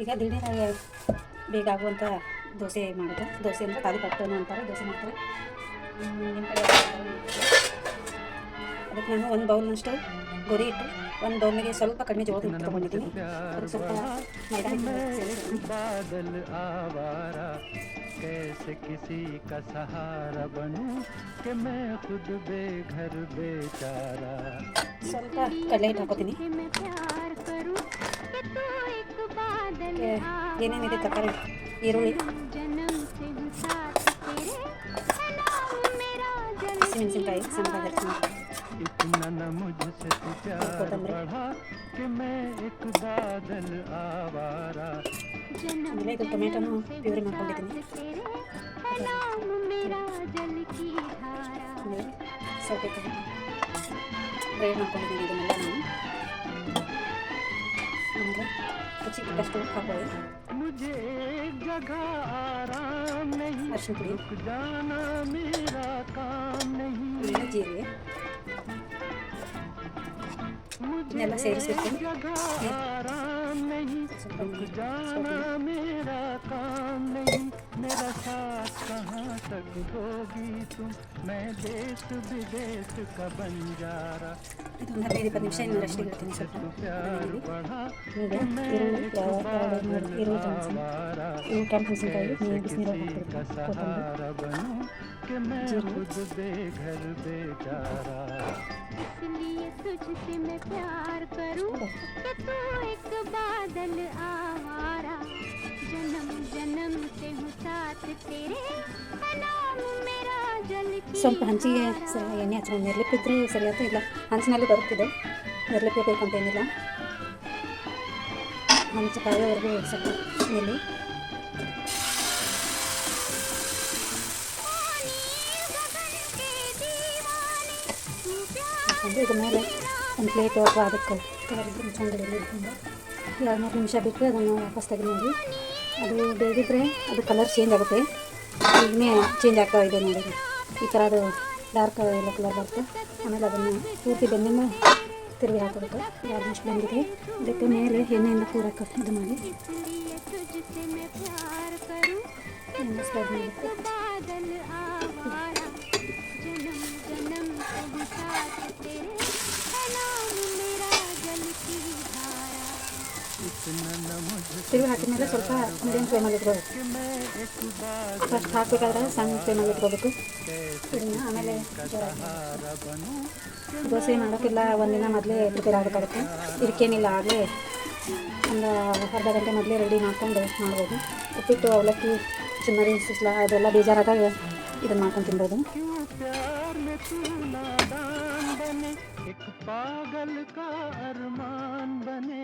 ಈಗ ದಿಢೀರಾಗಿ ಬೇಗ ಆಗುವಂಥ ದೋಸೆ ಮಾಡೋದು. ದೋಸೆ ಅಂದರೆ ತಾಲಿಪಟ್ಟು ಅಂತಾರೆ, ದೋಸೆ ಮಾಡ್ತಾರೆ. ನಿಮ್ಮ ಕಡೆ ಅದಕ್ಕೆ ನಾನು ಒಂದು ಬೌಲ್ನಷ್ಟು ಗೋಧಿ ಹಿಟ್ಟು, ಒಂದು ಬೌಲ್ನಿಗೆ ಸ್ವಲ್ಪ ಕಡಿಮೆ ಜೋಳದ ಹಿಟ್ಟು ತೊಗೊಂಡಿದ್ದೀನಿ. ಅದಕ್ಕೆ ಸ್ವಲ್ಪ ಮೈದಾ ಹಿಟ್ಟು ಸೇರಿಸಿ कैसे किसी का सहारा बनूं कि मैं खुद बेघर बेचारा ಸ್ವಲ್ಪ ಕಡಲೆ ಹಿಟ್ಟು ಹಾಕೋತೀನಿ. ಏನೇನಿದೆ ತರಕಾರಿ, ಈರುಳ್ಳಿ, ಹಸಿಮೆಣಸಿನ್ಕಾಯಿ ಸಣ್ಣದಾಗಿ ಆಮೇಲೆ ಇದು ಟೊಮೆಟೊನು ಪ್ಯೂರಿ ಮಾಡ್ಕೊಂಡಿದ್ದೀನಿ. ಆಮೇಲೆ ಸೌತೆಕಾಯಿ ಗ್ರೈಂಡ್ ಮಾಡ್ಕೊಂಡಿದ್ದೀನಿ. ಇದನ್ನೆಲ್ಲ ನಾನು ಆಮೇಲೆ ರುಚಿಗೆ ಹಾಕೊಳ್ಳಿ. ಅರಿಶಿನ ಪುಡಿ, ಜೀರಿಗೆ ಇದನ್ನೆಲ್ಲ ಸೇರಿಸಿರ್ತೀನಿ. ಇದೊಂದು 15-20 ನಿಮಿಷ ಇನ್ನೂ ರೆಸ್ಟ್ ಇಡ್ತೀನಿ. ಸ್ವಲ್ಪ ಈರುಳ್ಳಿ ಜಾಸ್ತಿ, ಇವು ಕೆಂಪು ಮೆಣಸಿನ್ಕಾಯಿ ಬಿಸಿನೀರು तुझसे मैं प्यार करूं कि तू एक बादल आवारा जन्म जन्म से हूँ साथ तेरे नाम मेरा जल की ಸ್ವಲ್ಪ ಹಂಚಿಗೆ ಎಣ್ಣೆ ಹಚ್ಚೋಣ. ನಿರ್ಲಿಪ್ಪಿದ್ರೆ ಸರಿ ಆಯ್ತು, ಇಲ್ಲ ಹಂಚಿನಲ್ಲಿ ಬರುತ್ತಿದೆ. ನಿರ್ಲಿಪ್ಪಿ ಬೇಕಂತ ಏನಿಲ್ಲ, ಹಂಚು ಕಾಯೋವರೆಗೂ ಸ್ವಲ್ಪ ಎಲ್ಲಿ ಇದ್ರ ಮೇಲೆ ಒಂದು ಪ್ಲೇಟು ಅಥವಾ ಅದಕ್ಕೆ ಕವರಿದ್ದು ಮುಚ್ಚಂಗಡಿಯಲ್ಲಿ ಇಟ್ಕೊಂಡು 2-3 ನಿಮಿಷ ಬಿಟ್ಟು ಅದನ್ನು ವಾಪಸ್ ತೆಗೆದು ನೋಡಿ. ಅದು ಬೇಗಿದ್ರೆ ಅದು ಕಲರ್ ಚೇಂಜ್ ಆಗುತ್ತೆ. ಈಗನೇ ಚೇಂಜ್ ಆಗ್ತಾ ಇದೆ ನೋಡಿ, ಈ ಥರ ಅದು ಡಾರ್ಕ್ ಎಲ್ಲೋ ಕಲರ್ ಬರುತ್ತೆ. ಆಮೇಲೆ ಅದನ್ನು ಪೂರ್ತಿ ಬೆಂದಿಂದ ತಿರುಗಿ ಹಾಕೋಬೇಕು. 2 ನಿಮಿಷ ಬೆಂದಿದೆ. ಅದಕ್ಕೆ ಮೇಲೆ ಎಣ್ಣೆಯಿಂದ ಪೂರಕ್ಕೆ ಇದು ಮಾಡಿ ಎಣ್ಣೆ ಸ್ಪ್ರೆಡ್ ಮಾಡಬೇಕು. ತಿರುಗಿ ಹಾಕಿದ ಮೇಲೆ ಸ್ವಲ್ಪ ಮೀಡಿಯಂ ಫ್ಲೇಮಲ್ಲಿ ಇಟ್ಕೋಬೇಕು. ಫಸ್ಟ್ ಹಾಕಬೇಕಾದ್ರೆ ಸಣ್ಣ ಫ್ಲೇಮಲ್ಲಿ ಇಟ್ಕೋಬೇಕು ಇದನ್ನು. ಆಮೇಲೆ ದೋಸೆ ಮಾಡೋಕ್ಕೆಲ್ಲ ಒಂದಿನ ಮೊದಲೇ ಪ್ರಿಪೇರ್ ಆಗಬೇಕಾಗುತ್ತೆ. ಇದಕ್ಕೇನಿಲ್ಲ, ಆಗಲೇ ಒಂದು ಅರ್ಧ ಗಂಟೆ ಮೊದಲೇ ರೆಡಿ ಮಾಡ್ಕೊಂಡು ಮಾಡ್ಬೋದು. ಉಪ್ಪಿಟ್ಟು, ಅವಲಕ್ಕಿ, ಚುಮ್ಮರಿ, ಸುಸ್ಲ ಅದೆಲ್ಲ ಬೇಜಾರಾದಾಗ ಇದನ್ನು ಮಾಡ್ಕೊಂಡು ತಿನ್ಬೋದು. एक पागल का अरमान बने